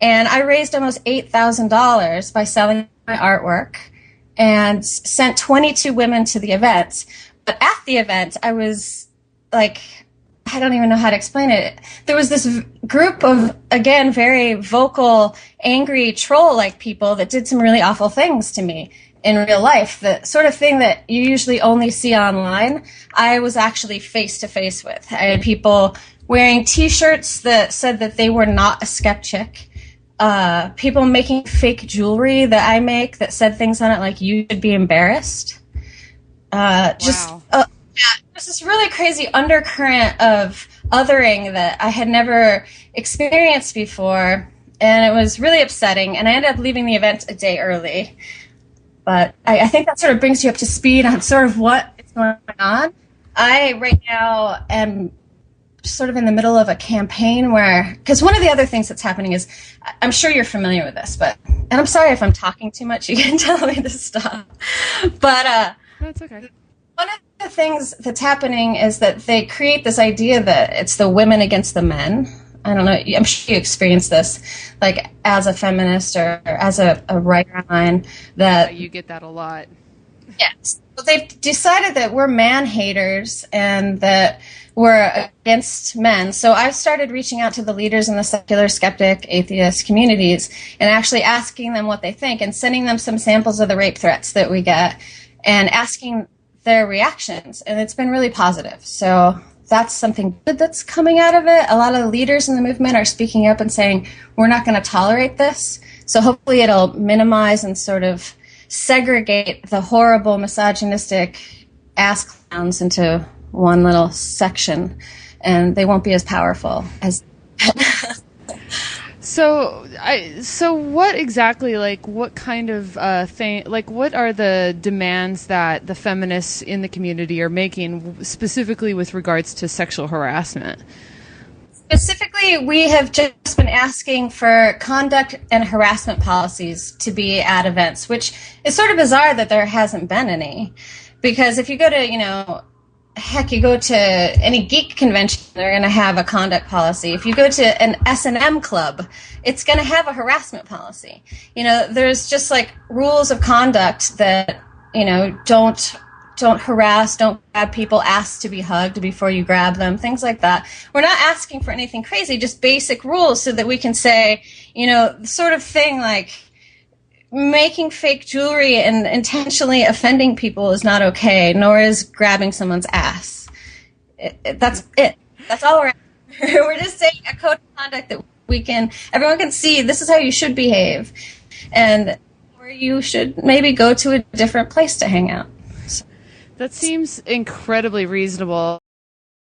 And I raised almost $8,000 by selling my artwork and sent 22 women to the event. But at the event, I was like, I don't even know how to explain it. There was this group of, again, very vocal, angry, troll-like people that did some really awful things to me in real life. The sort of thing that you usually only see online, I was actually face-to-face with. I had people wearing T-shirts that said that they were not a skeptic. People making fake jewelry that I make that said things on it like, you should be embarrassed. Wow. There's this really crazy undercurrent of othering that I had never experienced before, and it was really upsetting, and I ended up leaving the event a day early. But I think that sort of brings you up to speed on sort of what is going on. I, right now, am sort of in the middle of a campaign where, because one of the other things that's happening is, I'm sure you're familiar with this, and I'm sorry if I'm talking too much, you can tell me to stop. But, no, it's okay. One of the things that's happening is that they create this idea that it's the women against the men. I don't know, I'm sure you experienced this, like as a feminist or as a writer online. That you get that a lot. Yes. Well, they've decided that we're man haters and that we're against men. So I've started reaching out to the leaders in the secular, skeptic, atheist communities and actually asking them what they think and sending them some samples of the rape threats that we get and asking their reactions, and it's been really positive. So that's something good that's coming out of it. A lot of the leaders in the movement are speaking up and saying, we're not going to tolerate this. So hopefully it'll minimize and sort of segregate the horrible misogynistic ass clowns into one little section, and they won't be as powerful as So what exactly, like, what kind of thing, like, what are the demands that the feminists in the community are making, specifically with regards to sexual harassment? Specifically, we have just been asking for conduct and harassment policies to be at events, which is sort of bizarre that there hasn't been any. Because if you go to, heck, you go to any geek convention, they're going to have a conduct policy. If you go to an S&M club, it's going to have a harassment policy. There's just like rules of conduct that, don't harass, don't grab people, ask to be hugged before you grab them, things like that. We're not asking for anything crazy, just basic rules so that we can say, sort of thing like, making fake jewelry and intentionally offending people is not okay, nor is grabbing someone's ass. That's it. That's all we're asking. We're just saying a code of conduct that everyone can see this is how you should behave, and or you should maybe go to a different place to hang out. That seems incredibly reasonable.